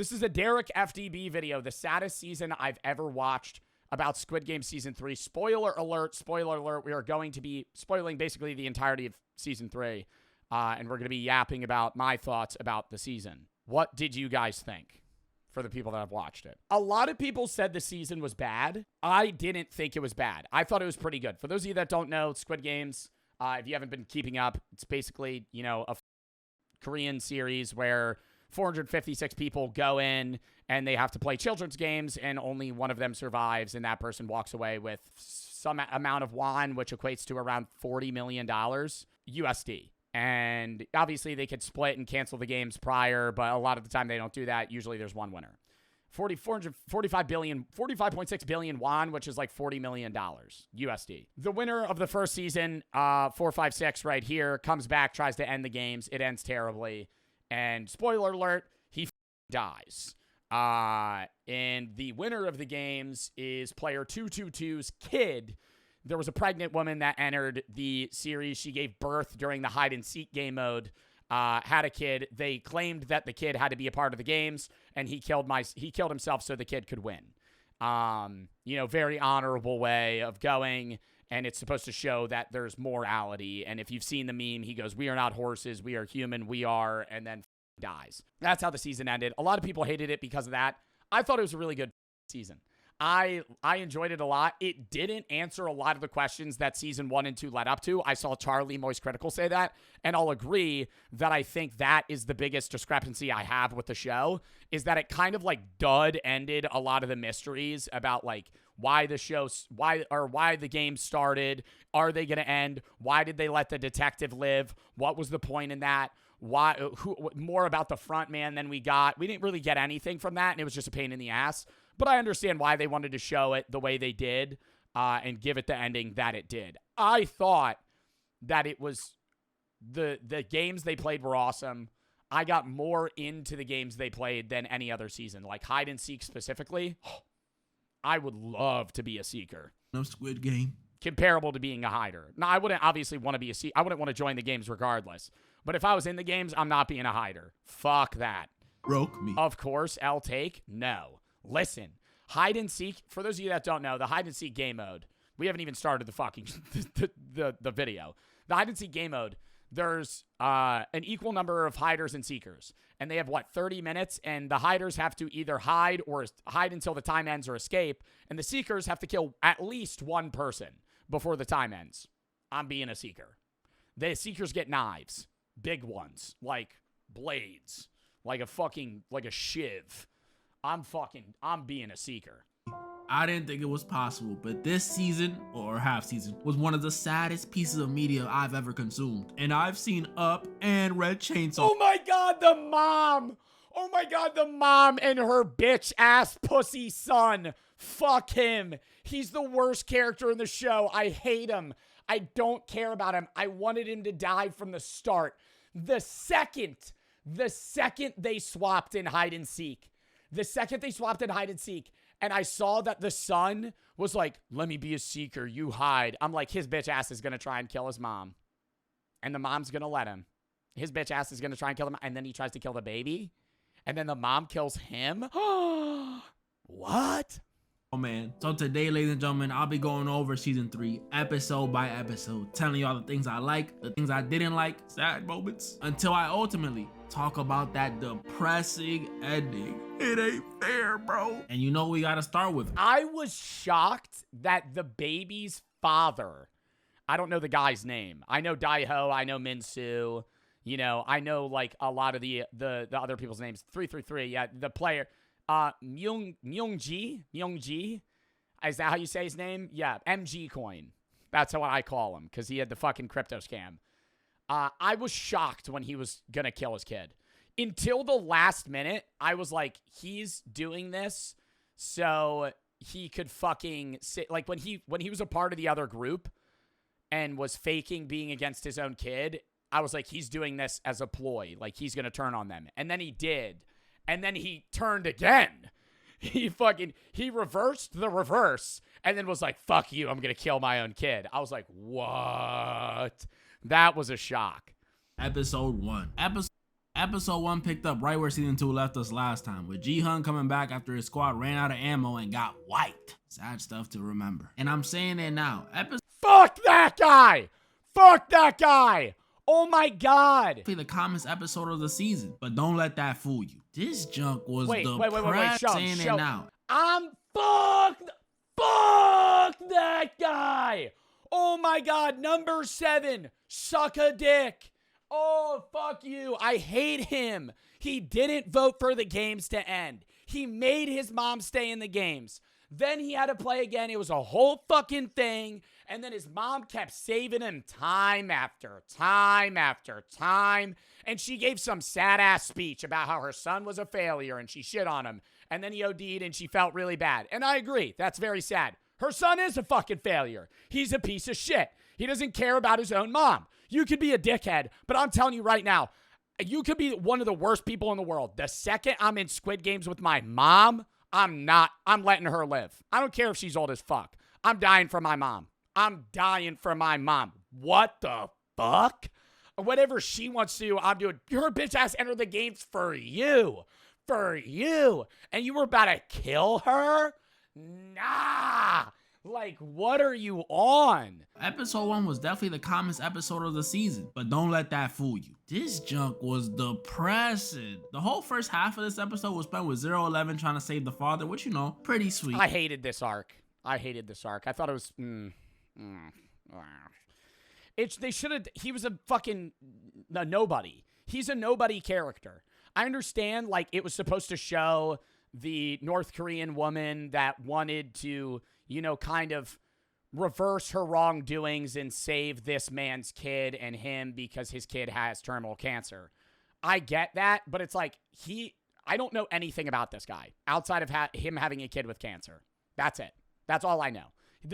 This is a Derek FDB video, the saddest season I've ever watched about Squid Game Season 3. Spoiler alert, we are going to be spoiling basically the entirety of Season 3, and we're going to be yapping about my thoughts about the season. What did you guys think for the people that have watched it? A lot of people said the season was bad. I didn't think it was bad. I thought it was pretty good. For those of you that don't know, Squid Games, if you haven't been keeping up, it's basically, you know, a Korean series where 456 people go in and they have to play children's games, and only one of them survives, and that person walks away with some amount of won, which equates to around $40 million USD. And obviously they could split and cancel the games prior, but a lot of the time they don't do that. Usually there's one winner. 45.6 billion won, which is like $40 million USD. The winner of the first season, 456 right here, comes back, tries to end the games. It ends terribly. And spoiler alert, he dies. And the winner of the games is player 222's kid. There was a pregnant woman that entered the series. She gave birth during the hide-and-seek game mode, had a kid. They claimed that the kid had to be a part of the games, and he killed himself so the kid could win. You know, very honorable way of going, and it's supposed to show that there's morality. And if you've seen the meme, he goes, "We are not horses, we are human, we are," and then dies. That's how the season ended. A lot of people hated it because of that. I thought it was a really good season. I enjoyed it a lot. It didn't answer a lot of the questions that season 1 and 2 led up to. I saw Charlie Moist Critical say that, and I'll agree that I think that is the biggest discrepancy I have with the show, is that it kind of like ended a lot of the mysteries about like why the game started. Are they going to end? Why did they let the detective live? What was the point in that? More about the front man than we got. We didn't really get anything from that, and it was just a pain in the ass. But I understand why they wanted to show it the way they did, and give it the ending that it did. I thought that it was the games they played were awesome. I got more into the games they played than any other season, like hide and seek specifically. I would love to be a seeker. No Squid Game. Comparable to being a hider. Now, I wouldn't obviously want to be a seeker. I wouldn't want to join the games regardless. But if I was in the games, I'm not being a hider. Fuck that. Broke me. Of course, I'll take. No. Listen, hide and seek, for those of you that don't know, the hide and seek game mode, we haven't even started the fucking the video. The hide and seek game mode, there's an equal number of hiders and seekers, and they have 30 minutes, and the hiders have to either hide until the time ends or escape, and the seekers have to kill at least one person before the time ends. I'm being a seeker. The seekers get knives, big ones, like blades, like a shiv. I'm being a seeker. I didn't think it was possible, but this season, or half season, was one of the saddest pieces of media I've ever consumed. And I've seen Up and Red Chainsaw. Oh my God, the mom! Oh my God, the mom and her bitch-ass pussy son. Fuck him. He's the worst character in the show. I hate him. I don't care about him. I wanted him to die from the start. The second they swapped in hide and seek, and I saw that the son was like, "Let me be a seeker, you hide." I'm like, his bitch ass is going to try and kill his mom. And the mom's going to let him. His bitch ass is going to try and kill him. And then he tries to kill the baby. And then the mom kills him. What? Oh man. So today, ladies and gentlemen, I'll be going over season 3 episode by episode, telling y'all the things I like, the things I didn't like, sad moments, until I ultimately talk about that depressing ending. It ain't fair, bro. And you know we gotta start with it. I was shocked that the baby's father, I don't know the guy's name. I know Daiho, I know Minsu, you know, I know like a lot of the other people's names. 333, yeah, the player. Myungji? Is that how you say his name? Yeah, MG Coin. That's what I call him, because he had the fucking crypto scam. I was shocked when he was gonna kill his kid. Until the last minute, I was like, he's doing this so he could fucking sit. Like when he was a part of the other group and was faking being against his own kid, I was like, he's doing this as a ploy. Like he's gonna turn on them. And then he did. And then he turned again. He reversed the reverse and then was like, fuck you, I'm going to kill my own kid. I was like, what? That was a shock. Episode 1. Episode 1 picked up right where season 2 left us last time, with Ji-hun coming back after his squad ran out of ammo and got wiped. Sad stuff to remember. And I'm saying it now. Fuck that guy! Fuck that guy! Oh my god! The calmest episode of the season, but don't let that fool you. This junk was wait, Show him. it now. I'm fuck that guy! Oh my god, number 7, suck a dick. Oh, fuck you. I hate him. He didn't vote for the games to end. He made his mom stay in the games. Then he had to play again. It was a whole fucking thing. And then his mom kept saving him time after time after time. And she gave some sad-ass speech about how her son was a failure and she shit on him. And then he OD'd and she felt really bad. And I agree. That's very sad. Her son is a fucking failure. He's a piece of shit. He doesn't care about his own mom. You could be a dickhead, but I'm telling you right now, you could be one of the worst people in the world. The second I'm in Squid Games with my mom, I'm letting her live. I don't care if she's old as fuck. I'm dying for my mom. I'm dying for my mom. What the fuck? Whatever she wants to do, I'm doing. Your bitch ass entered the games for you. For you. And you were about to kill her? Nah. Like, what are you on? Episode 1 was definitely the calmest episode of the season, but don't let that fool you. This junk was depressing. The whole first half of this episode was spent with 011 trying to save the father, which, you know, pretty sweet. I hated this arc. I thought it was... They should have... He was a fucking nobody. He's a nobody character. I understand, like, it was supposed to show the North Korean woman that wanted to... you know, kind of reverse her wrongdoings and save this man's kid and him because his kid has terminal cancer. I get that, but it's like, I don't know anything about this guy outside of him having a kid with cancer. That's it. That's all I know.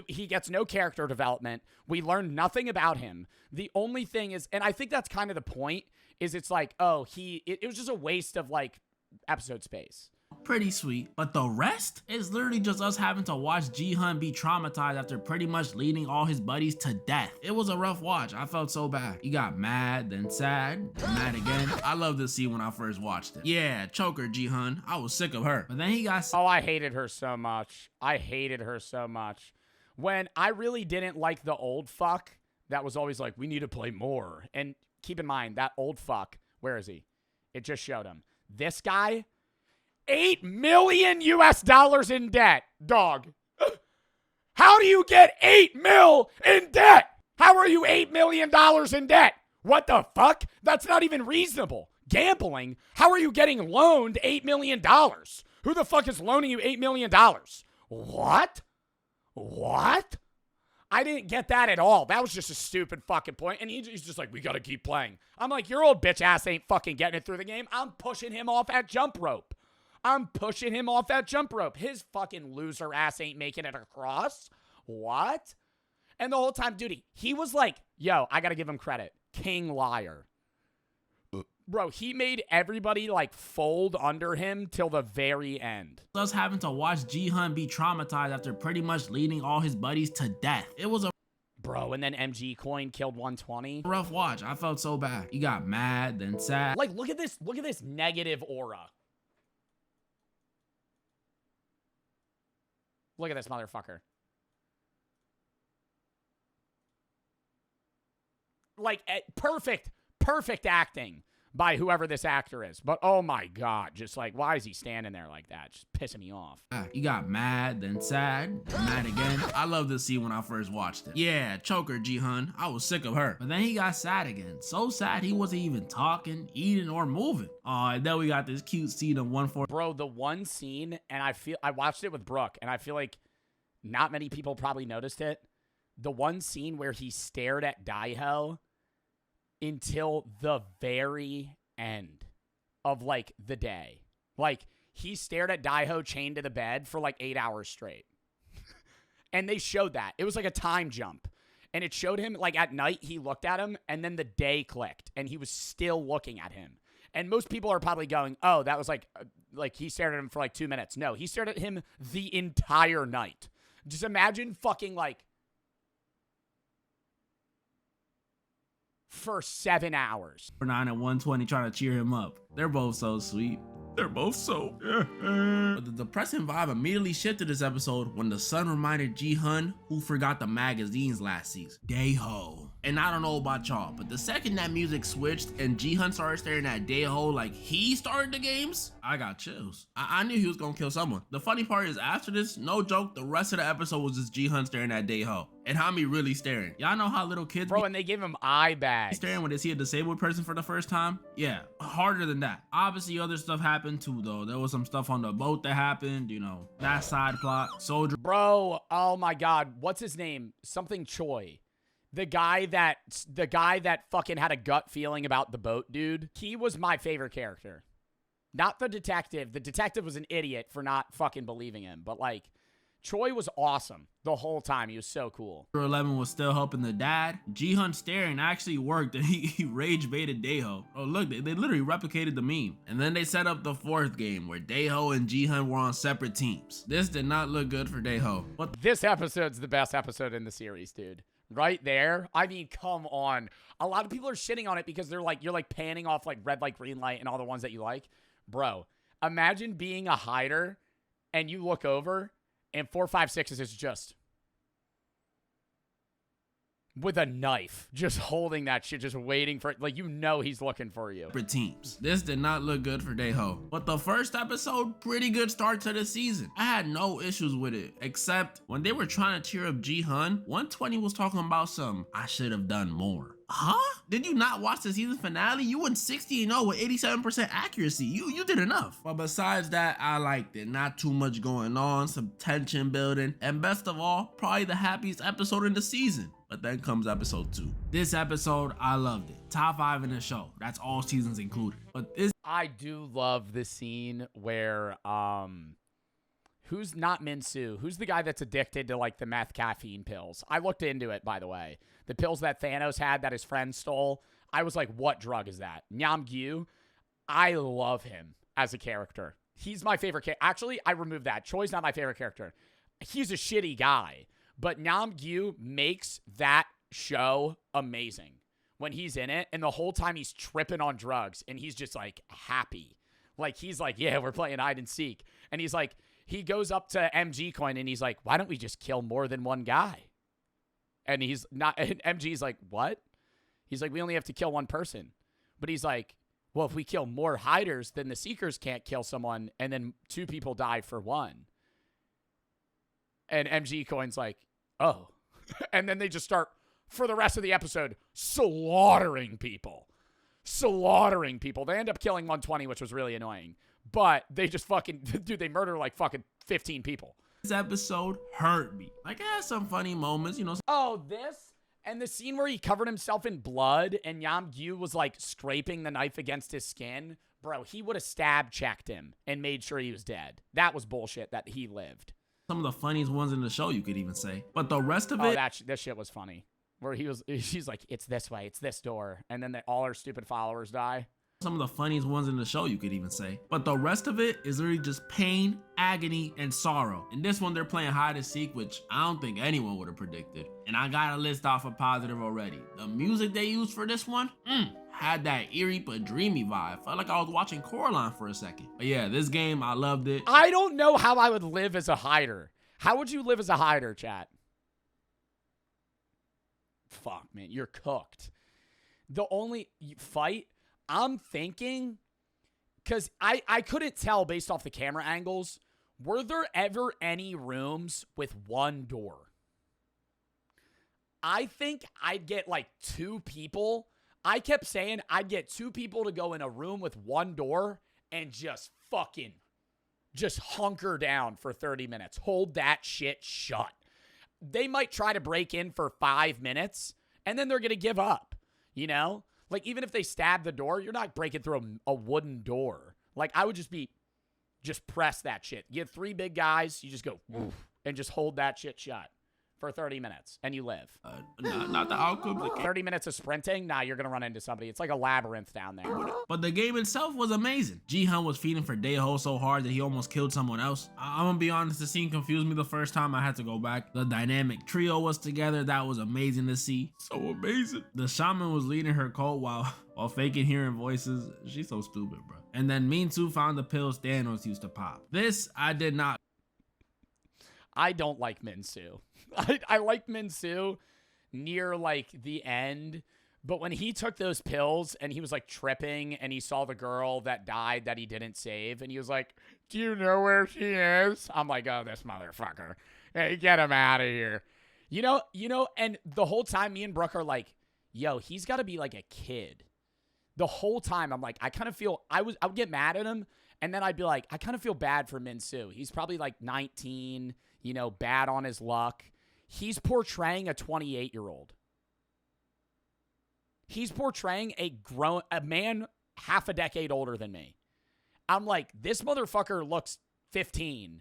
He gets no character development. We learned nothing about him. The only thing is, and I think that's kind of the point, is it's like, oh, it was just a waste of, like, episode space. Pretty sweet, but the rest is literally just us having to watch Ji-hun be traumatized after pretty much leading all his buddies to death. It was a rough watch. I felt so bad. He got mad, then sad, then mad again. I loved this scene when I first watched it. Yeah, choker Ji-hun. I was sick of her. But then he got... Oh, I hated her so much. When I really didn't like the old fuck that was always like, we need to play more. And keep in mind, that old fuck, where is he? It just showed him. This guy... $8 million in debt, dog. How do you get 8 mil in debt? How are you $8 million in debt? What the fuck? That's not even reasonable. Gambling? How are you getting loaned $8 million? Who the fuck is loaning you $8 million? What? I didn't get that at all. That was just a stupid fucking point. And he's just like, we gotta keep playing. I'm like, your old bitch ass ain't fucking getting it through the game. I'm pushing him off at jump rope. His fucking loser ass ain't making it across. What? And the whole time, dude, he was like, yo, I gotta give him credit. King liar. Bro, he made everybody like fold under him till the very end. Us having to watch Ji-hun be traumatized after pretty much leading all his buddies to death. It was a... Bro, and then MG Coin killed 120. rough watch. I felt so bad. He got mad, then sad. Like, look at this negative aura. Look at this motherfucker. Like, perfect acting by whoever this actor is. But, oh my God, just like, why is he standing there like that? Just pissing me off. He got mad, then sad, then mad again. I loved this scene when I first watched it. Yeah, choker Ji-hun. I was sick of her. But then he got sad again. So sad he wasn't even talking, eating, or moving. And then we got this cute scene of 140. Bro, the one scene, and I watched it with Brooke, and I feel like not many people probably noticed it. The one scene where he stared at Daiho until the very end of, like, the day. Like, he stared at Daiho chained to the bed for, like, 8 hours straight. And they showed that. It was like a time jump. And it showed him, like, at night, he looked at him, and then the day clicked, and he was still looking at him. And most people are probably going, oh, that was, like he stared at him for, like, 2 minutes. No, he stared at him the entire night. Just imagine fucking, like, for 7 hours. 9 and 120 trying to cheer him up. They're both so sweet. They're both so. But the depressing vibe immediately shifted this episode when the sun reminded Ji-hun who forgot the magazines last season. Dae-ho. And I don't know about y'all, but the second that music switched and Ji-hun started staring at Dae-ho like he started the games, I got chills. I knew he was gonna kill someone. The funny part is after this, no joke, the rest of the episode was just Ji-hun staring at Dae-ho. And Hami really staring. Y'all know how little kids Bro, and they give him eye bags. Staring when they see a disabled person for the first time? Yeah, harder than that. Obviously, other stuff happened too, though. There was some stuff on the boat that happened, you know, that side plot. Soldier. Bro, oh my God. What's his name? Something Choi. The guy that fucking had a gut feeling about the boat dude. He was my favorite character. Not the detective. The detective was an idiot for not fucking believing him. But like, Choi was awesome the whole time. He was so cool. 11 was still helping the dad. Ji-hun staring actually worked and he rage baited Dae-ho. Oh look, they literally replicated the meme. And then they set up the fourth game where Dae-ho and Ji-hun were on separate teams. This did not look good for Dae-ho. This episode's the best episode in the series, dude. Right there. I mean, come on. A lot of people are shitting on it because they're like, you're like panning off like red light, green light and all the ones that you like. Bro, imagine being a hider and you look over and 4, 5, 6 is just with a knife, just holding that shit, just waiting for it. Like, you know he's looking for you. For teams. This did not look good for Dae-ho. But the first episode, pretty good start to the season. I had no issues with it, except when they were trying to cheer up Ji-hun, 120 was talking about some, I should have done more. Huh? Did you not watch the season finale? You went 60-0 with 87% accuracy. You did enough. But besides that, I liked it. Not too much going on, some tension building, and best of all, probably the happiest episode in the season. But then comes episode 2. This episode, I loved it. Top 5 in the show. That's all seasons included. But this, I do love the scene where, who's not Minsu? Who's the guy that's addicted to like the meth caffeine pills? I looked into it, by the way. The pills that Thanos had that his friend stole. I was like, what drug is that? Namgyu. I love him as a character. He's my favorite character. Actually, I removed that. Choi's not my favorite character. He's a shitty guy. But Namgyu makes that show amazing when he's in it. And the whole time he's tripping on drugs. And he's just like happy. Like he's like, yeah, we're playing hide and seek. And he's like, he goes up to MG Coin and he's like, why don't we just kill more than one guy? And he's not, and MG's like, what? He's like, we only have to kill one person. But he's like, well, if we kill more hiders, then the seekers can't kill someone. And then 2 people die for 1. And MG Coin's like, oh. And then they just start, for the rest of the episode, slaughtering people. Slaughtering people. They end up killing 120, which was really annoying. But they just fucking, dude, they murder like fucking 15 people. This episode hurt me. Like, it had some funny moments, you know. Oh, this? And the scene where he covered himself in blood and Namgyu was like scraping the knife against his skin. Bro, he would have stab checked him and made sure he was dead. That was bullshit that he lived. Some of the funniest ones in the show, you could even say. But the rest of it... That shit was funny. Where he's like, it's this way, it's this door. And then all our stupid followers die. Some of the funniest ones in the show, you could even say. But the rest of it is literally just pain, agony, and sorrow. In this one, they're playing hide and seek, which I don't think anyone would have predicted. And I got a list off of positive already. The music they used for this one, had that eerie but dreamy vibe. Felt like I was watching Coraline for a second. But yeah, this game, I loved it. I don't know how I would live as a hider. How would you live as a hider, chat? Fuck, man, you're cooked. The only fight... I'm thinking, because I couldn't tell based off the camera angles, were there ever any rooms with one door? I think I'd get like 2 people. I kept saying I'd get 2 people to go in a room with one door and just hunker down for 30 minutes. Hold that shit shut. They might try to break in for 5 minutes, and then they're going to give up, you know? Like, even if they stab the door, you're not breaking through a wooden door. Like, I would just press that shit. You have 3 big guys, you just go, woof, and just hold that shit shut. for 30 minutes and you live. Not the outcome. 30 minutes of sprinting? Nah, you're going to run into somebody. It's like a labyrinth down there. But the game itself was amazing. Jihan was feeding for Daeho so hard that he almost killed someone else. I'm gonna be honest, the scene confused me the first time. I had to go back. The dynamic trio was together. That was amazing to see. So amazing. The shaman was leading her cult while faking hearing voices. She's so stupid, bro. And then Minsu found the pills Thanos used to pop. This I did not. I don't like Minsu. I like Minsu near like the end, but when he took those pills and he was like tripping and he saw the girl that died that he didn't save and he was like, do you know where she is? I'm like, oh, this motherfucker. Hey, get him out of here. You know, and the whole time me and Brooke are like, yo, he's got to be like a kid. The whole time I'm like, I kind of feel, I would get mad at him and then I'd be like, I kind of feel bad for Minsu. He's probably like 19, you know, bad on his luck. He's portraying a 28-year-old. He's portraying a man half a decade older than me. I'm like, this motherfucker looks 15.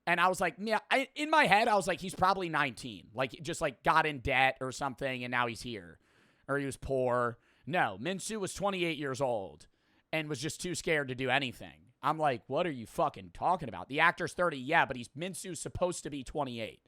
And I was like, yeah, in my head, I was like, he's probably 19. Like, just like got in debt or something and now he's here. Or he was poor. No, Minsu was 28 years old and was just too scared to do anything. I'm like, what are you fucking talking about? The actor's 30, yeah, but Minsu's supposed to be 28.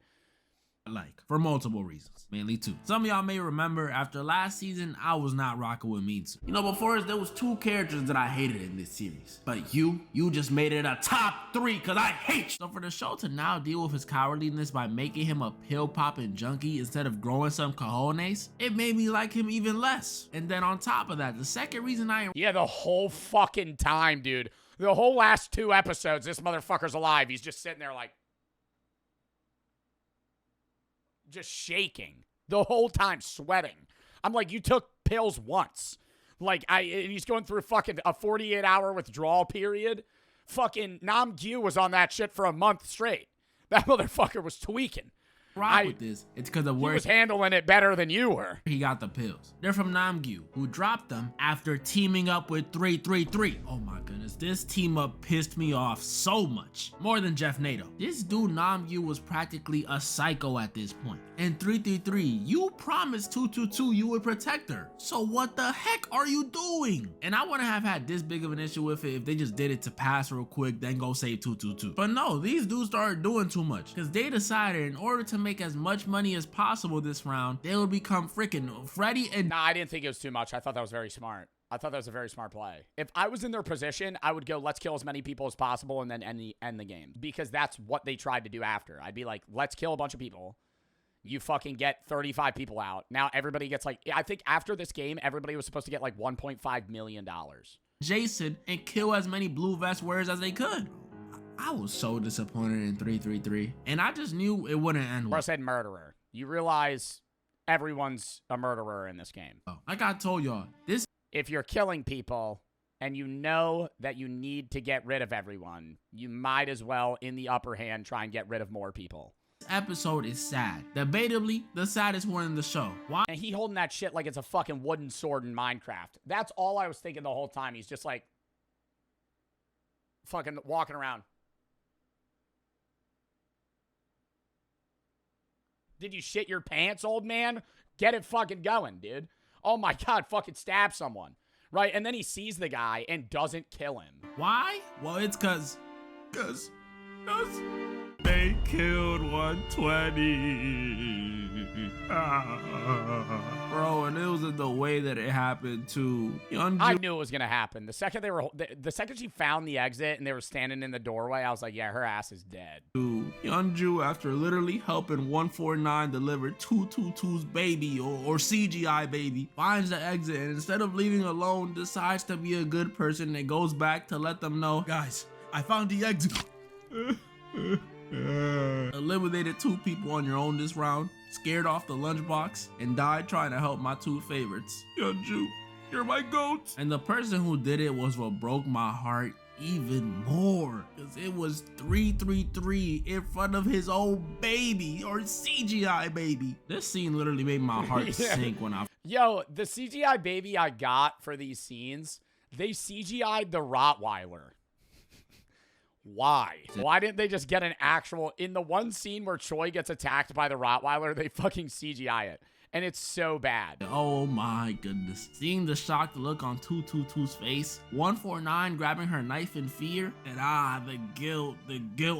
Like, for multiple reasons, mainly two. Some of y'all may remember after last season, I was not rocking with Minsu. You know, before there was 2 characters that I hated in this series. But you just made it a top 3 because I hate you. So for the show to now deal with his cowardliness by making him a pill-popping junkie instead of growing some cojones, it made me like him even less. And then on top of that, the second reason Yeah, the whole fucking time, dude. The whole last 2 episodes, this motherfucker's alive. He's just sitting there like, just shaking the whole time, sweating. I'm like, you took pills once. Like, he's going through fucking a 48-hour withdrawal period. Fucking Namgyu was on that shit for a month straight. That motherfucker was tweaking. With this, it's because of where he was handling it better than you were. He got the pills. They're from Namgyu, who dropped them after teaming up with 333. Oh my goodness, this team up pissed me off so much. More than Jeff Nato. This dude Namgyu was practically a psycho at this point. And 333, you promised 222 you would protect her. So what the heck are you doing? And I wouldn't have had this big of an issue with it if they just did it to pass real quick, then go save 222. But no, these dudes started doing too much because they decided in order to make as much money as possible this round, they would become freaking Freddy and... Nah, I didn't think it was too much. I thought that was very smart. I thought that was a very smart play. If I was in their position, I would go, let's kill as many people as possible and then end the game. Because that's what they tried to do after. I'd be like, let's kill a bunch of people. You fucking get 35 people out. Now everybody gets like... I think after this game, everybody was supposed to get like $1.5 million. Jason and kill as many blue vest wearers as they could. I was so disappointed in 333, and I just knew it wouldn't end well. I said murderer. You realize everyone's a murderer in this game. Oh, like I told y'all, if you're killing people and you know that you need to get rid of everyone, you might as well, in the upper hand, try and get rid of more people. This episode is sad. Debatably, the saddest one in the show. Why? And he holding that shit like it's a fucking wooden sword in Minecraft. That's all I was thinking the whole time. He's just like fucking walking around. Did you shit your pants, old man? Get it fucking going, dude. Oh my God, fucking stab someone. Right? And then he sees the guy and doesn't kill him. Why? Well, it's cause they killed 120. Bro, and it was in the way that it happened too. I knew it was gonna happen. The second she found the exit and they were standing in the doorway, I was like, yeah, her ass is dead. Yeonju, after literally helping 149 deliver 222's baby or CGI baby, finds the exit and instead of leaving alone, decides to be a good person and goes back to let them know, guys, I found the exit. Eliminated 2 people on your own this round, scared off the lunchbox, and died trying to help my 2 favorites. Yeonju, you're my goat. And the person who did it was what broke my heart even more, because it was 333 in front of his own baby or CGI baby. This scene literally made my heart sink when I... Yo, the CGI baby I got for these scenes, they CGI'd the Rottweiler. Why? Why didn't they just get an actual... In the one scene where Choi gets attacked by the Rottweiler, they fucking CGI it. And it's so bad. Oh my goodness. Seeing the shocked look on 222's face, 149 grabbing her knife in fear, and the guilt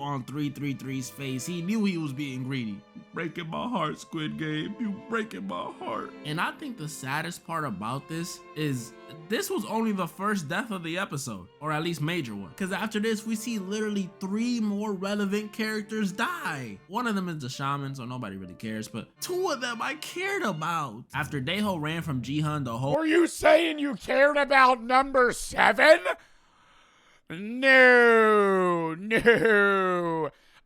on 333's face. He knew he was being greedy. Breaking my heart, Squid Game. You breaking my heart. And I think the saddest part about this is this was only the first death of the episode, or at least major one. Because after this, we see literally 3 more relevant characters die. One of them is the shaman, so nobody really cares, but 2 of them I cared about. After Daeho ran from Jihan the whole... Were you saying you cared about number 7? No.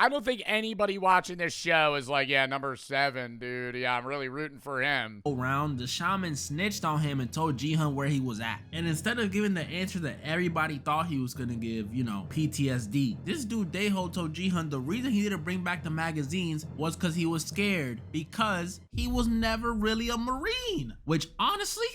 I don't think anybody watching this show is like, yeah, number 7, dude. Yeah, I'm really rooting for him. Around, the shaman snitched on him and told Jihan where he was at. And instead of giving the answer that everybody thought he was gonna give, you know, PTSD, this dude Daeho told Jihan the reason he didn't bring back the magazines was because he was scared, because he was never really a Marine. Which honestly,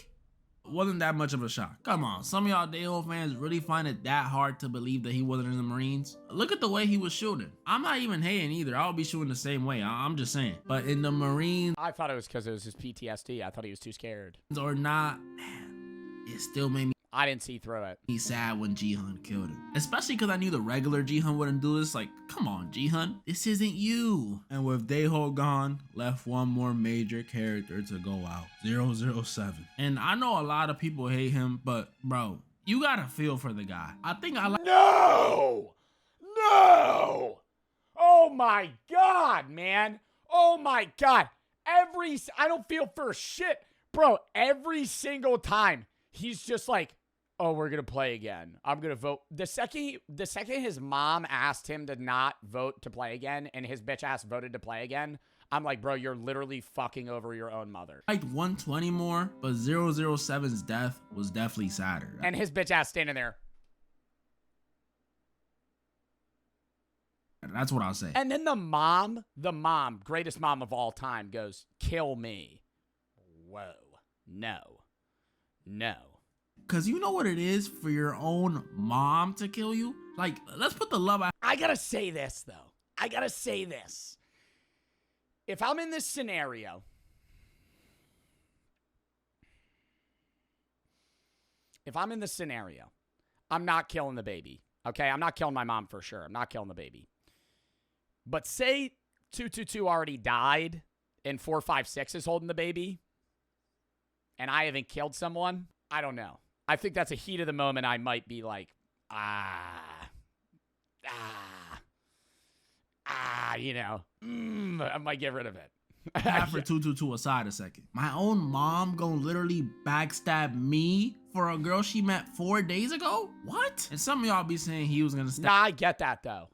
wasn't that much of a shock. Come on, some of y'all Daeho fans really find it that hard to believe that he wasn't in the Marines? Look at the way he was shooting. I'm not even hating either. I'll be shooting the same way. I'm just saying. But in the Marines... I thought it was because it was his PTSD. I thought he was too scared. Or not, man, it still made me... I didn't see through it. He's sad when Jihan killed him. Especially because I knew the regular Jihan wouldn't do this. Like, come on, Jihan, this isn't you. And with Daeho gone, left one more major character to go out. 007. And I know a lot of people hate him, but bro, you gotta feel for the guy. I think I like... No! No! Oh my God, man. Oh my God. I don't feel for shit. Bro, every single time, he's just like, oh, we're going to play again. I'm going to vote. The second his mom asked him to not vote to play again and his bitch ass voted to play again, I'm like, bro, you're literally fucking over your own mother. Like 120 more, but 007's death was definitely sadder. And his bitch ass standing there. That's what I'll say. And then the mom, greatest mom of all time, goes, kill me. Whoa. No. Because you know what it is for your own mom to kill you? Like, let's put the love out. I gotta say this, though. If I'm in this scenario, I'm not killing the baby. Okay? I'm not killing my mom for sure. I'm not killing the baby. But say 222 already died and 456 is holding the baby and I haven't killed someone. I don't know. I think that's a heat of the moment. I might be like, you know, I might get rid of it. For 222 aside a second. My own mom gonna literally backstab me for a girl she met 4 days ago? What? And some of y'all be saying he was gonna stab. Nah, I get that though.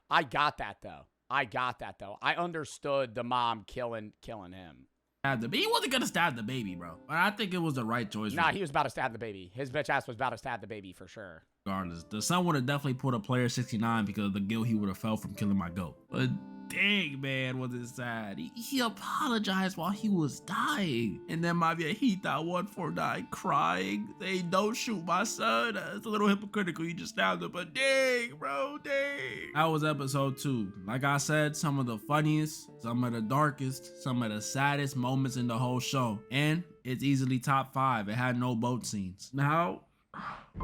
I understood the mom killing him. He wasn't gonna stab the baby, bro. But I think it was the right choice. Nah, he was about to stab the baby. His bitch ass was about to stab the baby for sure. Regardless, the son would have definitely put a player 69 because of the guilt he would have felt from killing my goat. But dang, man, was it sad. He apologized while he was dying. And then my viejita 149 crying, saying, don't shoot my son. It's a little hypocritical. You just stabbed him. But dang, bro, dang. That was episode 2. Like I said, some of the funniest, some of the darkest, some of the saddest moments in the whole show. And it's easily top 5. It had no boat scenes. Now,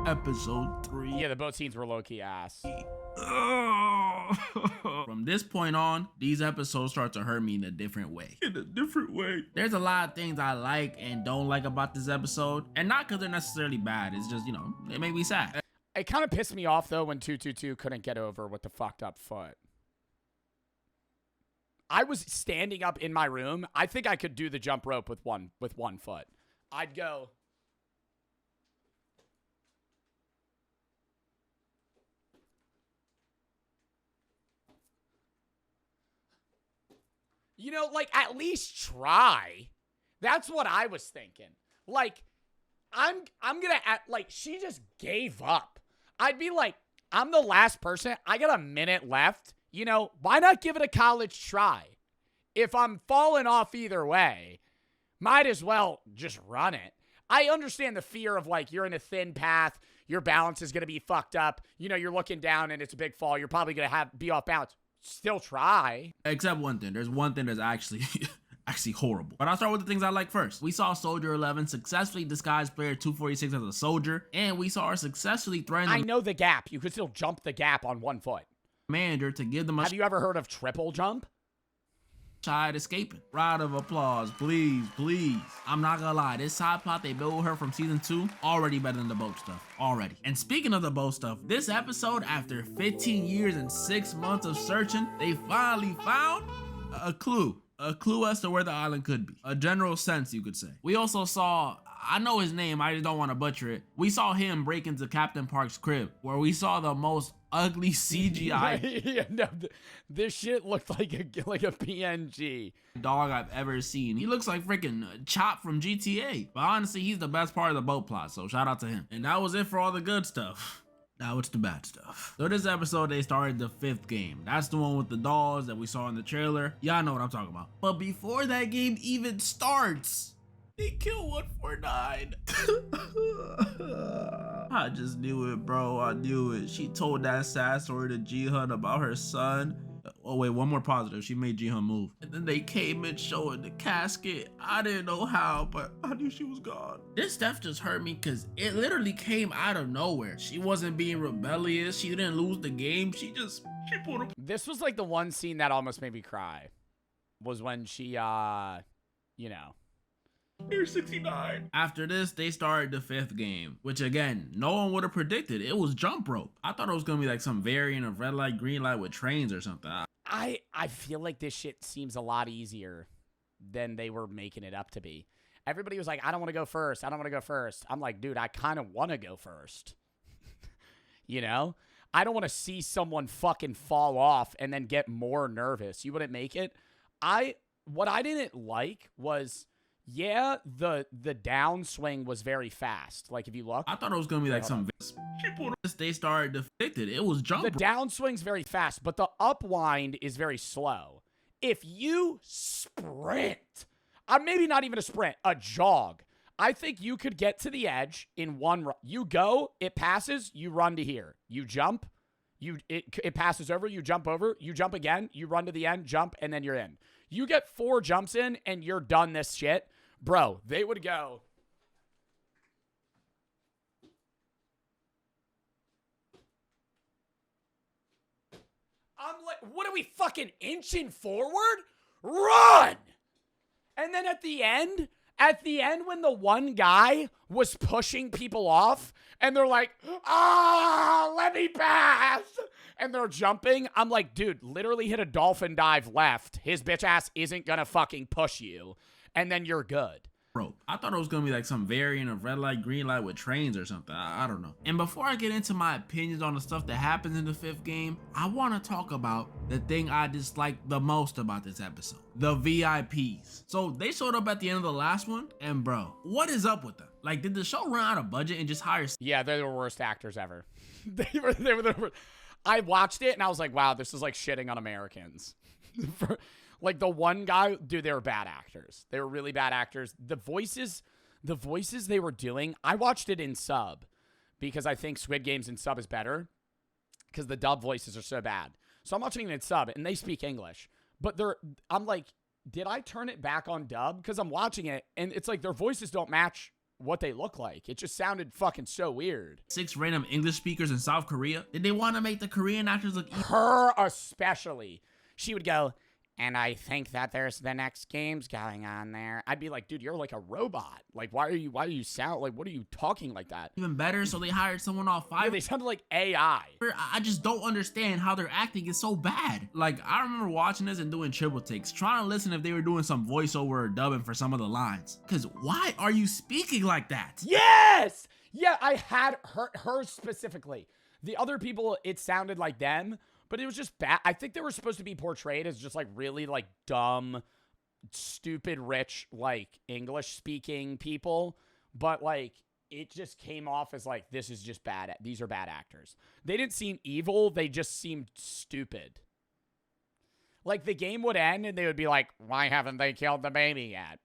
episode 3. Yeah, the boat scenes were low-key ass. From this point on, these episodes start to hurt me in a different way. There's a lot of things I like and don't like about this episode. And not because they're necessarily bad. It's just, you know, they make me sad. It kind of pissed me off, though, when 222 couldn't get over with the fucked up foot. I was standing up in my room. I think I could do the jump rope with one foot. I'd go... You know, like, at least try. That's what I was thinking. Like, I'm gonna act like she just gave up. I'd be like, I'm the last person. I got a minute left. You know, why not give it a college try? If I'm falling off either way, might as well just run it. I understand the fear of, like, you're in a thin path. Your balance is going to be fucked up. You know, you're looking down and it's a big fall. You're probably going to be off balance. Still try. Except one thing. There's one thing that's actually horrible. But I'll start with the things I like first. We saw Soldier 11 successfully disguise player 246 as a soldier, and we saw her successfully threaten I know the gap. You could still jump the gap on 1 foot. Manager to give them a Have you ever heard of triple jump? child escaping. Round of applause, please, please. I'm not gonna lie, this side plot they built with her from season 2 already better than the boat stuff. Already. And speaking of the boat stuff, this episode, after 15 years and 6 months of searching, they finally found a clue. A clue as to where the island could be. A general sense, you could say. We also saw, I know his name, I just don't want to butcher it. We saw him break into Captain Park's crib, where we saw the most ugly CGI Yeah, no, this shit looked like a PNG dog I've ever seen. He looks like freaking Chop from GTA. But honestly, he's the best part of the boat plot, so shout out to him. And that was it for all the good stuff. Now it's the bad stuff. So this episode, they started the 5th game. That's the one with the dolls that we saw in the trailer. Y'all know what I'm talking about. But before that game even starts, they kill 149. I just knew it, bro. I knew it. She told that sad story to Ji-hun about her son. Oh wait, one more positive. She made Ji-hun move. And then they came in showing the casket. I didn't know how, but I knew she was gone. This stuff just hurt me because it literally came out of nowhere. She wasn't being rebellious. She didn't lose the game. She pulled up. This was like the one scene that almost made me cry. Was when she, you know. Here's 69. After this, they started the 5th game, which again, no one would have predicted. It was jump rope. I thought it was gonna be like some variant of red light, green light with trains or something. I feel like this shit seems a lot easier than they were making it up to be. Everybody was like, I don't want to go first. I don't want to go first. I'm like, dude, I kind of want to go first. You know? I don't want to see someone fucking fall off and then get more nervous. You wouldn't make it. What I didn't like was, yeah, the downswing was very fast. Like, if you look. I thought it was going to be like some... They started to fix it. It was jump. The downswing's very fast, but the upwind is very slow. If you sprint, maybe not even a sprint, a jog, I think you could get to the edge in one run. You go, it passes, you run to here. You jump, it passes over, you jump over, you jump again, you run to the end, jump, and then you're in. You get 4 jumps in, and you're done this shit. Bro, they would go. I'm like, what are we fucking inching forward? Run! And then at the end when the one guy was pushing people off and they're like, let me pass. And they're jumping. I'm like, dude, literally hit a dolphin dive left. His bitch ass isn't gonna fucking push you. And then you're good. Bro, I thought it was gonna be like some variant of red light, green light with trains or something. I don't know. And before I get into my opinions on the stuff that happens in the 5th game, I want to talk about the thing I disliked the most about this episode. The VIPs. So they showed up at the end of the last one, and bro, what is up with them? Like, did the show run out of budget and just hire... Yeah, they're the worst actors ever. they were the worst. I watched it and I was like, wow, this is like shitting on Americans. Like the one guy, dude, they were bad actors. They were really bad actors. The voices they were doing, I watched it in sub because I think Squid Games in sub is better because the dub voices are so bad. So I'm watching it in sub and they speak English. But I'm like, did I turn it back on dub? Because I'm watching it and it's like their voices don't match what they look like. It just sounded fucking so weird. 6 random English speakers in South Korea. Did they want to make the Korean actors look... Her especially. She would go... And I think that there's the next games going on there. I'd be like, dude, you're like a robot. Like, why do you sound like, what are you talking like that? Even better, so they hired someone off Fiverr. Yeah, they sounded like AI. I just don't understand how their acting is so bad. Like, I remember watching this and doing triple takes, trying to listen if they were doing some voiceover or dubbing for some of the lines. Because why are you speaking like that? Yes! Yeah, I had her specifically. The other people, it sounded like them. But it was just bad. I think they were supposed to be portrayed as just like really like dumb, stupid, rich, like English speaking people. But like it just came off as like, this is just bad. These are bad actors. They didn't seem evil. They just seemed stupid. Like the game would end and they would be like, why haven't they killed the baby yet?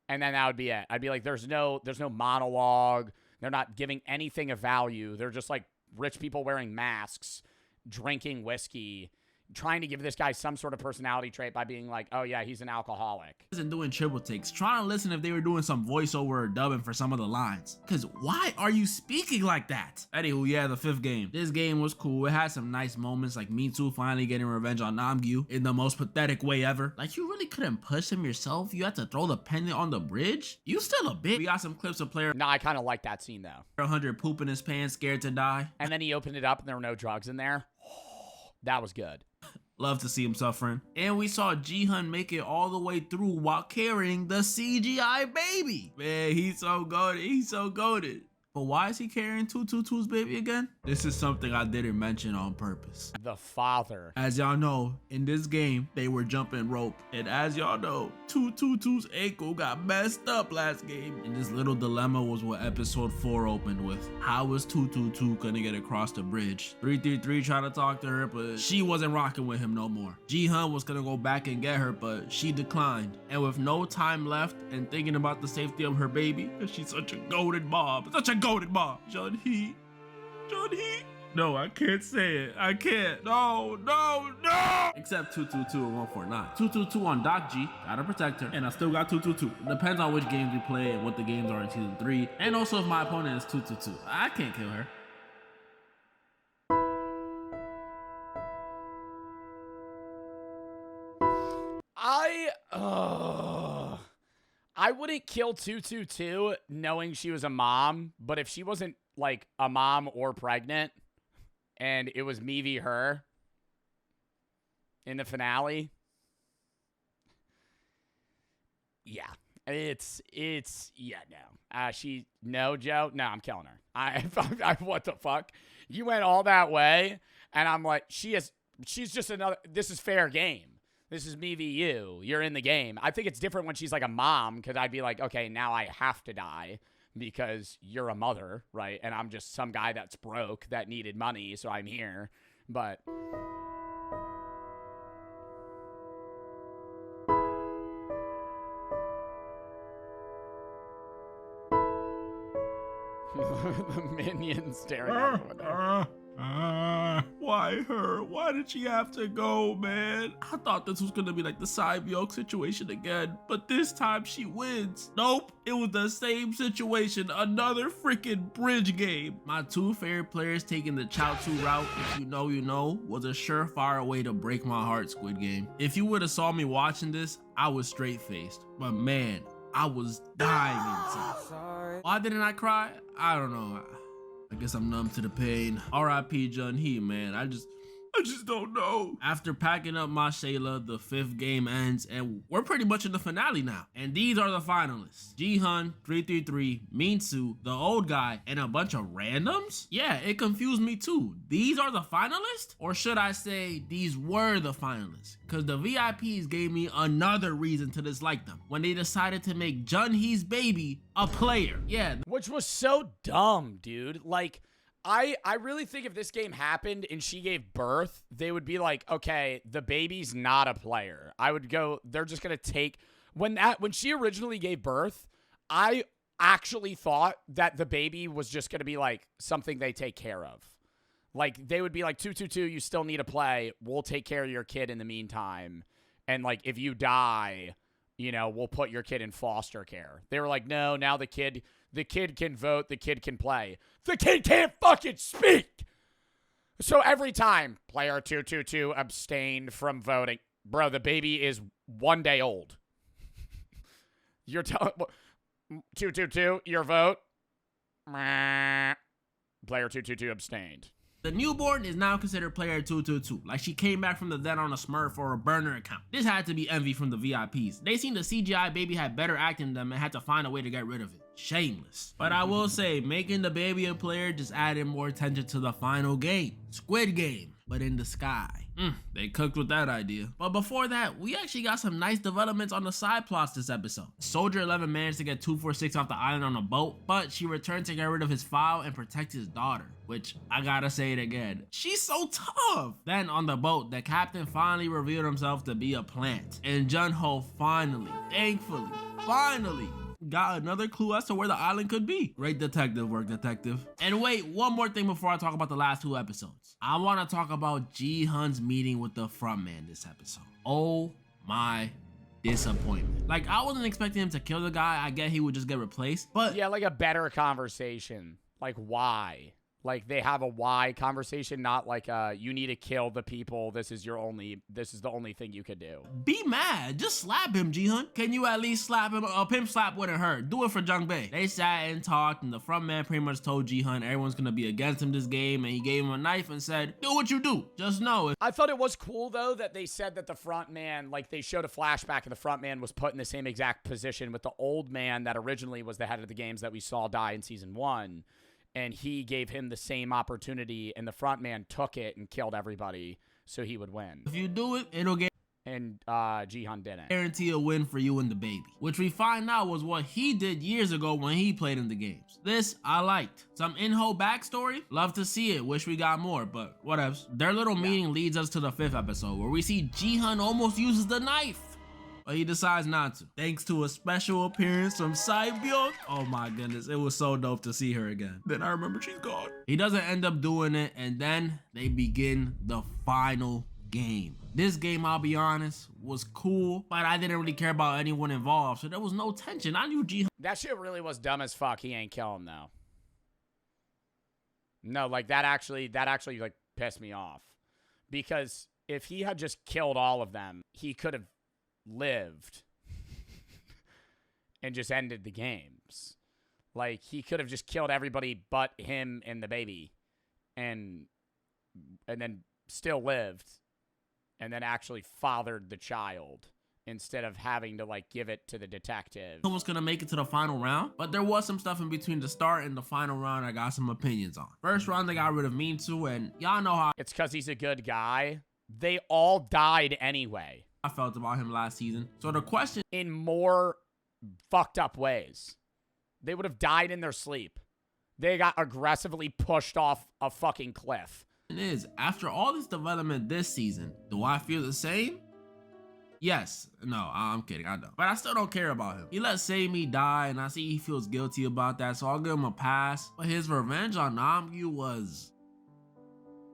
And then that would be it. I'd be like, there's no monologue. They're not giving anything of value. They're just like rich people wearing masks, drinking whiskey, trying to give this guy some sort of personality trait by being like, oh yeah, he's an alcoholic. Isn't doing triple takes, trying to listen if they were doing some voiceover or dubbing for some of the lines. Cause why are you speaking like that? Anywho, yeah, the 5th game. This game was cool. It had some nice moments, like Me Too finally getting revenge on Namgyu in the most pathetic way ever. Like, you really couldn't push him yourself. You had to throw the pendant on the bridge. You still a bitch. We got some clips of player No, I kind of like that scene though. 100 pooping his pants, scared to die. And then he opened it up and there were no drugs in there. That was good. Love to see him suffering. And we saw Jihan make it all the way through while carrying the CGI baby. Man, he's so goated. He's so goated. But why is he carrying 222's baby again? This is something I didn't mention on purpose. The father. As y'all know, in this game, they were jumping rope. And as y'all know, 222's ankle got messed up last game. And this little dilemma was what episode 4 opened with. How was 222 gonna get across the bridge? 333 trying to talk to her, but she wasn't rocking with him no more. Jihan was gonna go back and get her, but she declined. And with no time left and thinking about the safety of her baby, because she's such a goated mom, such a goated mom. Junhee. No, I can't say it. I can't. No. Except 222 and 149. 222 on Doc G. Gotta protect her. And I still got 222. Depends on which games we play and what the games are in season 3. And also if my opponent is 222. I can't kill her. I wouldn't kill 222 knowing she was a mom, but if she wasn't like a mom or pregnant and it was me v her in the finale, yeah, no. Joe, no, I'm killing her. What the fuck? You went all that way and I'm like, she's just another, this is fair game. This is me v you. You're in the game. I think it's different when she's like a mom, because I'd be like, okay, now I have to die because you're a mother, right? And I'm just some guy that's broke that needed money, so I'm here. But the minions staring at the window. Why her? Why did she have to go, man? I thought this was gonna be like the Cybiok situation again, but this time she wins. Nope, it was the same situation, another freaking bridge game. My 2 favorite players taking the Chaozu route, if you know, was a surefire way to break my heart, Squid Game. If you would have saw me watching this, I was straight-faced, but man, I was dying inside. Why didn't I cry? I don't know. I guess I'm numb to the pain. R.I.P. Junhee, man. I just don't know. After packing up my Shayla, the 5th game ends, and we're pretty much in the finale now. And these are the finalists. Jihan, 333, Minsu, the old guy, and a bunch of randoms? Yeah, it confused me too. These are the finalists? Or should I say, these were the finalists? Because the VIPs gave me another reason to dislike them when they decided to make Junhee's baby a player. Yeah. Which was so dumb, dude. Like, I really think if this game happened and she gave birth, they would be like, okay, the baby's not a player. I would go, they're just going to take, when she originally gave birth, I actually thought that the baby was just going to be like something they take care of. Like, they would be like, 222, you still need to play. We'll take care of your kid in the meantime. And like, if you die, you know, we'll put your kid in foster care. They were like, no, now the kid can vote, the kid can play. The kid can't fucking speak! So every time, player 222 abstained from voting. Bro, the baby is 1 day old. You're telling... 222, your vote? Player 222 abstained. The newborn is now considered player 222, like she came back from the dead on a Smurf or a burner account. This had to be envy from the VIPs. They seen the CGI baby had better acting than them and had to find a way to get rid of it. Shameless. But I will say, making the baby a player just added more attention to the final game. Squid Game, but in the sky. They cooked with that idea. But before that, we actually got some nice developments on the side plots this episode. Soldier 11 managed to get 246 off the island on a boat, but she returned to get rid of his file and protect his daughter. Which, I gotta say it again, she's so tough. Then on the boat, the captain finally revealed himself to be a plant. And Junho finally, thankfully, got another clue as to where the island could be. Great detective work, detective. And wait, one more thing before I talk about the last 2 episodes. I want to talk about Ji-hun's meeting with the front man this episode. Oh my disappointment. Like, I wasn't expecting him to kill the guy. I get he would just get replaced, but yeah, like a better conversation. Like, why? Like, they have a why conversation, not like you need to kill the people. This is the only thing you could do. Be mad. Just slap him, Ji-hun. Can you at least slap him? A pimp slap wouldn't hurt. Do it for Jung-bae. They sat and talked, and the front man pretty much told Ji-hun everyone's gonna be against him this game, and he gave him a knife and said, do what you do. Just know it. I thought it was cool, though, that they said that the front man, like, they showed a flashback, and the front man was put in the same exact position with the old man that originally was the head of the games that we saw die in season 1. And he gave him the same opportunity, and the front man took it and killed everybody so he would win. If you do it, it'll get... And Ji-hun didn't. Guarantee a win for you and the baby. Which we find out was what he did years ago when he played in the games. This, I liked. Some in-ho backstory? Love to see it. Wish we got more, but whatevs. Their little meeting leads us to the 5th episode, where we see Ji-hun almost uses the knife, but he decides not to, thanks to a special appearance from Sae-byung. Oh my goodness, it was so dope to see her again. Then I remember she's gone. He doesn't end up doing it, and then they begin the final game. This game, I'll be honest, was cool, but I didn't really care about anyone involved, so there was no tension. I knew Ji-hun. That shit really was dumb as fuck. He ain't kill him, though. No, like, that actually, like, pissed me off. Because if he had just killed all of them, he could have lived and just ended the games. Like, he could have just killed everybody but him and the baby, and then still lived, and then actually fathered the child instead of having to, like, give it to the detective. Almost gonna make it to the final round, but there was some stuff in between the start and the final round I got some opinions on. First round, they got rid of Min-soo, and y'all know how it's because he's a good guy. They all died anyway. I felt about him last season. So the question, in more fucked up ways, they would have died in their sleep. They got aggressively pushed off a fucking cliff. Is, after all this development this season, do I feel the same? Yes. No, I'm kidding. I don't. But I still don't care about him. He let Samee die, and I see he feels guilty about that, so I'll give him a pass. But his revenge on Namgyu was...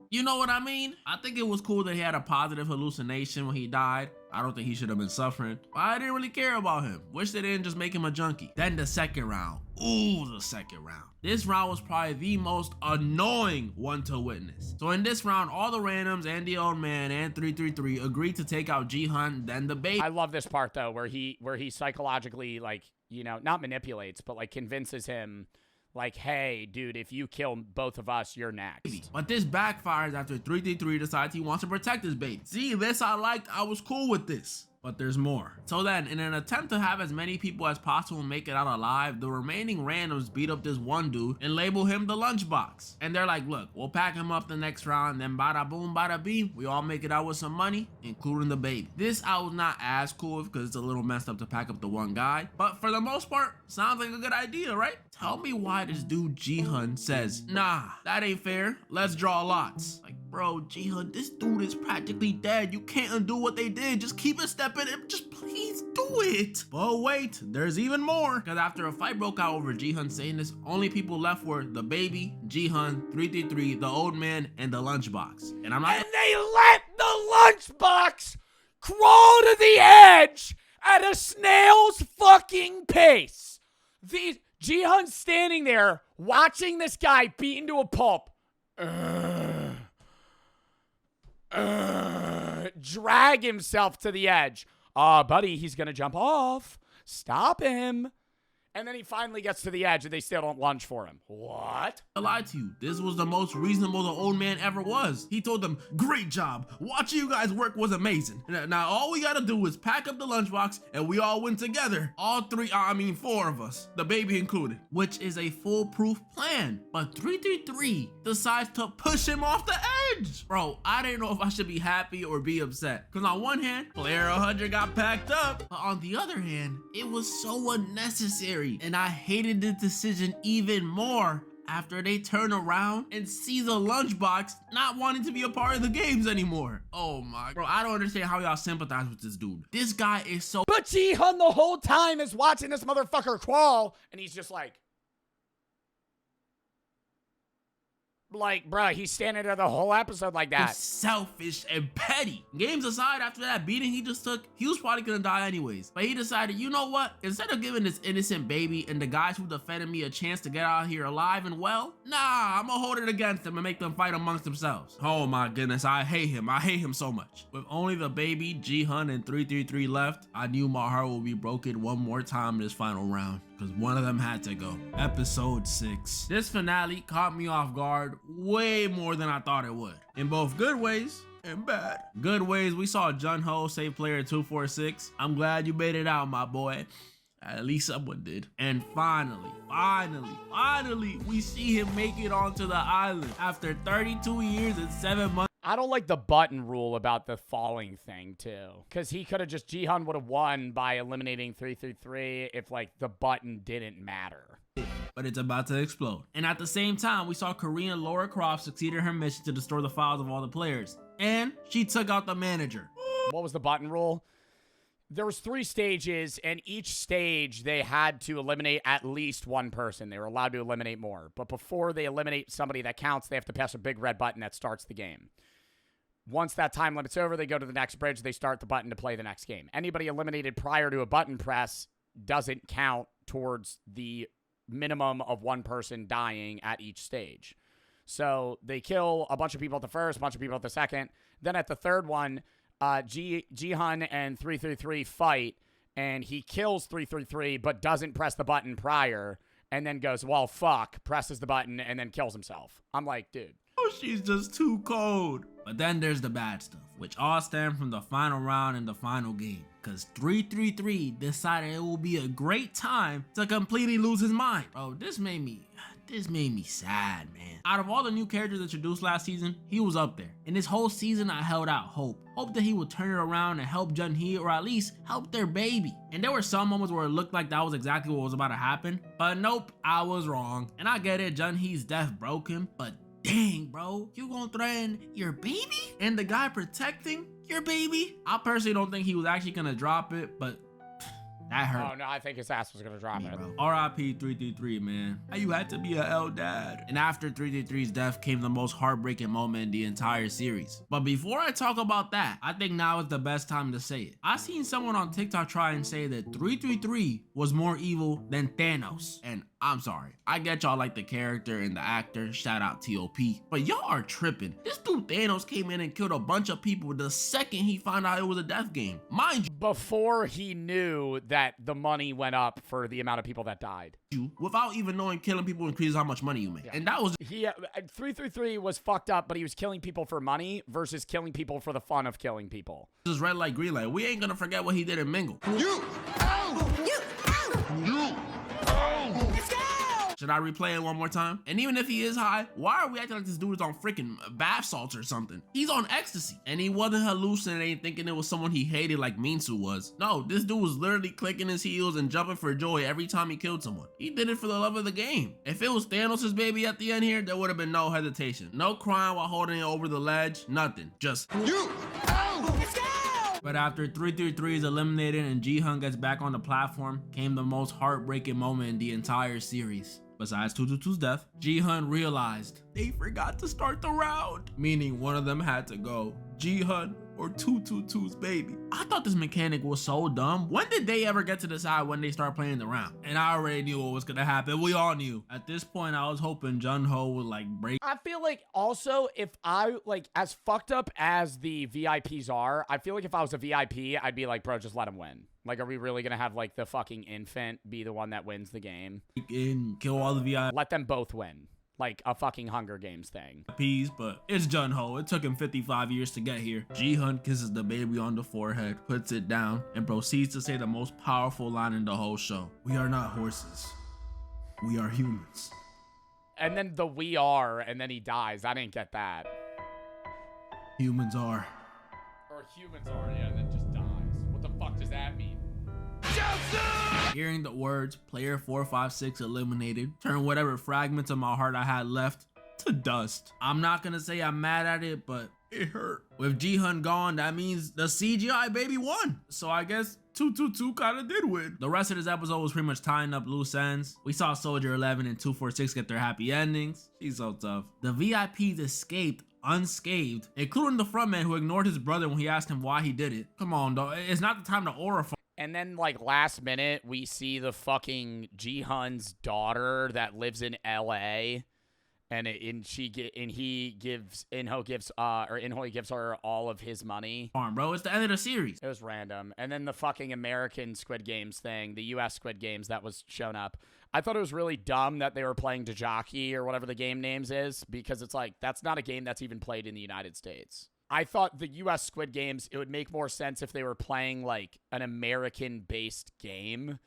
You know what I mean? I think it was cool that he had a positive hallucination when he died. I don't think he should have been suffering, but I didn't really care about him. Wish they didn't just make him a junkie. Then the second round. Ooh, the second round. This round was probably the most annoying one to witness. So in this round, all the randoms and the old man and 333 agreed to take out Ji-hun, then the baby. I love this part though, where he psychologically, like, you know, not manipulates, but like convinces him, like, hey, dude, if you kill both of us, you're next. But this backfires after 333 decides he wants to protect his baby. See, this I liked. I was cool with this. But there's more. So then, in an attempt to have as many people as possible make it out alive, the remaining randoms beat up this one dude and label him the lunchbox. And they're like, look, we'll pack him up the next round, then bada boom, bada beam, we all make it out with some money, including the baby. This I was not as cool with because it's a little messed up to pack up the one guy. But for the most part, sounds like a good idea, right? Tell me why this dude Ji-hun says, nah, that ain't fair. Let's draw lots. Like, bro, Ji-hun, this dude is practically dead. You can't undo what they did. Just keep a step in it. Just please do it. But wait, there's even more. Because after a fight broke out over Ji-hun saying this, only people left were the baby, Ji-hun, 333, the old man, and the lunchbox. And they let the lunchbox crawl to the edge at a snail's fucking pace. Ji-hun's standing there watching this guy beaten to a pulp. Drag himself to the edge. Buddy, he's gonna jump off. Stop him. And then he finally gets to the edge and they still don't lunge for him. What? I lied to you. This was the most reasonable the old man ever was. He told them, great job. Watching you guys work was amazing. Now all we gotta do is pack up the lunchbox and we all win together. All four of us, the baby included, which is a foolproof plan. But 333 decides to push him off the edge. Bro, I didn't know if I should be happy or be upset. Because on one hand, player 100 got packed up. But on the other hand, it was so unnecessary. And I hated the decision even more after they turn around and see the lunchbox not wanting to be a part of the games anymore. Oh my, bro, I don't understand how y'all sympathize with this dude. This guy is so. But Ji-hun the whole time is watching this motherfucker crawl, and he's just like, bruh, he's standing there the whole episode like that. Selfish and petty. Games aside, after that beating he just took, he was probably gonna die anyways. But he decided, you know what? Instead of giving this innocent baby and the guys who defended me a chance to get out here alive and well, nah, I'm gonna hold it against them and make them fight amongst themselves. Oh my goodness, I hate him. I hate him so much. With only the baby, Ji-hun, and 333 left, I knew my heart would be broken one more time in this final round, because one of them had to go. Episode 6. This finale caught me off guard way more than I thought it would, in both good ways and bad. Good ways, we saw Jun-ho save player 246. I'm glad you made it out, my boy. At least someone did. And finally, we see him make it onto the island after 32 years and 7 months. I don't like the button rule about the falling thing too, because he could have just, Ji-hun would have won by eliminating 333 if like the button didn't matter. But it's about to explode. And at the same time, we saw Korean Laura Croft succeed in her mission to destroy the files of all the players. And she took out the manager. What was the button rule? There was 3 stages, and each stage they had to eliminate at least one person. They were allowed to eliminate more. But before they eliminate somebody that counts, they have to press a big red button that starts the game. Once that time limit's over, they go to the next bridge, they start the button to play the next game. Anybody eliminated prior to a button press doesn't count towards the minimum of one person dying at each stage. So they kill a bunch of people at the first, a bunch of people at the second. Then at the third one, Ji-hun and 333 fight, and he kills 333 but doesn't press the button prior, and then goes, well, fuck, presses the button, and then kills himself. I'm like, dude. Oh, she's just too cold. But then there's the bad stuff, which all stem from the final round and the final game. Because 333 decided it will be a great time to completely lose his mind. Bro, this made me sad, man. Out of all the new characters introduced last season, he was up there. And this whole season, I held out hope. Hope that he would turn it around and help Jun-hee, or at least help their baby. And there were some moments where it looked like that was exactly what was about to happen. But nope, I was wrong. And I get it, Jun-hee's death broke him, but dang, bro, you gonna threaten your baby? And the guy protecting your baby? I personally don't think he was actually gonna drop it, but that hurt. Oh, no, I think his ass was going to drop it. R.I.P. 333, man. You had to be an L dad. And after 333's death came the most heartbreaking moment in the entire series. But before I talk about that, I think now is the best time to say it. I seen someone on TikTok try and say that 333 was more evil than Thanos. And I'm sorry. I get y'all like the character and the actor. Shout out T.O.P. But y'all are tripping. This dude Thanos came in and killed a bunch of people the second he found out it was a death game. Mind you. Before he knew that the money went up for the amount of people that died. Without even knowing killing people increases how much money you make. Yeah. And that was... 333 was fucked up, but he was killing people for money versus killing people for the fun of killing people. This is red light, green light. We ain't gonna forget what he did in Mingle. Should I replay it one more time? And even if he is high, why are we acting like this dude is on freaking bath salts or something? He's on ecstasy. And he wasn't hallucinating thinking it was someone he hated like Minsu was. No, this dude was literally clicking his heels and jumping for joy every time he killed someone. He did it for the love of the game. If it was Thanos' baby at the end here, there would have been no hesitation. No crying while holding it over the ledge, nothing. Just But after 333 is eliminated and Ji-hun gets back on the platform, came the most heartbreaking moment in the entire series. Besides 222's death, Ji-hun realized they forgot to start the round, meaning one of them had to go. Ji-hun or 222's baby. I thought this mechanic was so dumb. When did they ever get to decide when they start playing the round? And I already knew what was gonna happen. We all knew. At this point, I was hoping Jun-ho would like break. I feel like also if I like as fucked up as the VIPs are, I feel like if I was a VIP, I'd be like, bro, just let him win. Like, are we really gonna have like the fucking infant be the one that wins the game? And kill all the VIPs. Let them both win. Like a fucking Hunger Games thing. But it's Jun-ho. It took him 55 years to get here. Ji-hun kisses the baby on the forehead, puts it down, and proceeds to say the most powerful line in the whole show. We are not horses. We are humans. And then the we are, and then he dies. I didn't get that. Humans are. Or humans are, yeah, and then just dies. What the fuck does that mean? Hearing the words player 456 eliminated turned whatever fragments of my heart I had left to dust. I'm not gonna say I'm mad at it, but it hurt. With Ji-hun gone, that means the CGI baby won. So I guess 222 kind of did win. The rest of this episode was pretty much tying up loose ends. We saw Soldier 11 and 246 get their happy endings. She's so tough. The VIPs escaped unscathed, including the frontman who ignored his brother when he asked him why he did it. Come on, though. It's not the time to aura. And then, like, last minute, we see the fucking Ji-hun's daughter that lives in LA. And Inho gives her all of his money. Bro, it's the end of the series. It was random. And then the fucking American Squid Games thing, the US Squid Games that was shown up. I thought it was really dumb that they were playing Dajaki or whatever the game names is, because it's like, that's not a game that's even played in the United States. I thought the US Squid Games, it would make more sense if they were playing like an American-based game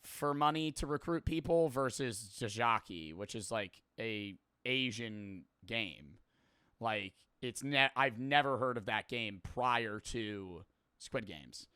for money to recruit people versus Dajaki, which is like a Asian game. Like, I've never heard of that game prior to Squid Games.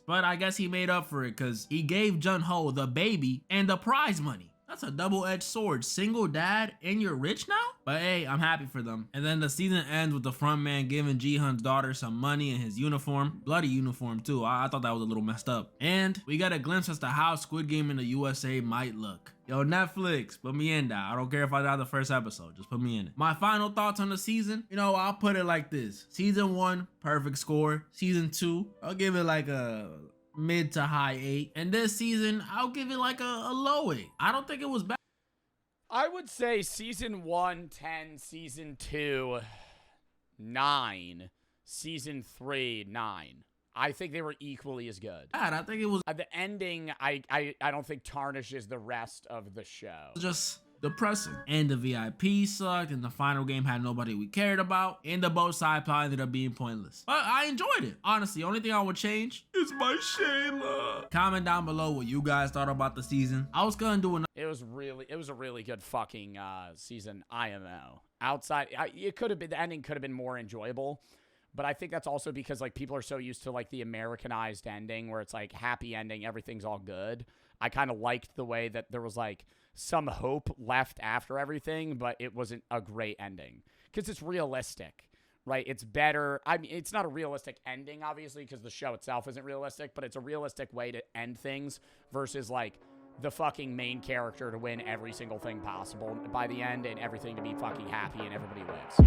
But I guess he made up for it because he gave Jun-ho the baby and the prize money. That's a double-edged sword. Single dad and you're rich now? But hey, I'm happy for them. And then the season ends with the front man giving Ji-hun's daughter some money in his uniform. Bloody uniform too. I thought that was a little messed up. And we got a glimpse as to how Squid Game in the USA might look. Yo, Netflix, put me in that. I don't care if I die the first episode. Just put me in it. My final thoughts on the season? You know, I'll put it like this. Season 1, perfect score. Season 2, I'll give it like a mid to high 8. And this season, I'll give it like a low 8. I don't think it was bad. I would say season 1, 10, season 2, 9, season 3, 9. I think they were equally as good. I think it was the ending. I don't think tarnishes the rest of the show. Just depressing. And the VIP sucked, and the final game had nobody we cared about, and the both side plot ended up being pointless. But I enjoyed it. Honestly, the only thing I would change is my Shayla. Comment down below what you guys thought about the season. I was gonna do another. It was a really good fucking season. IMO. Outside, it could have been, the ending could have been more enjoyable. But I think that's also because, like, people are so used to, like, the Americanized ending where it's, like, happy ending, everything's all good. I kind of liked the way that there was, like, some hope left after everything, but it wasn't a great ending. Because it's realistic, right? It's better. I mean, it's not a realistic ending, obviously, because the show itself isn't realistic, but it's a realistic way to end things versus, like, the fucking main character to win every single thing possible by the end and everything to be fucking happy and everybody lives.